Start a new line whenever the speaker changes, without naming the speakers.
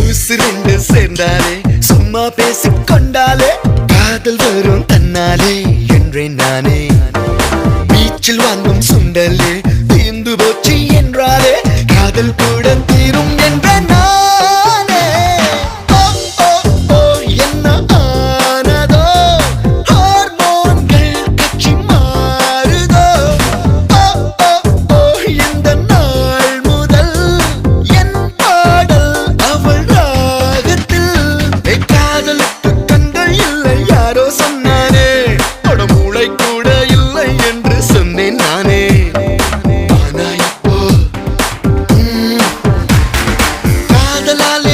உசுரெண்டு சேர்ந்தாலே சும்மா பேசிக்கொண்டாலே காதல் வரும் தன்னாலே என்றேன் நானே. பீச்சில் வாங்கும் சுண்டலே தீர்ந்து போச்சு என்றாலே காதல் கூட தீரும் என்ற நானே. ஓ ஓ ஓ என்ன ஆனதோ ஹார்மோன்கள் கட்சி மாறுதோ. ஓ ஓ ஓ இந்த நாள் முதல் என் பாடல் அவள் ராகத்தில். காதலுக்கு கண்கள் இல்லை யாரோ சொன்னானே, மூளை கூட இல்லை என்று சொன்னேன் நானே. ஆனா இப்போ காதலால்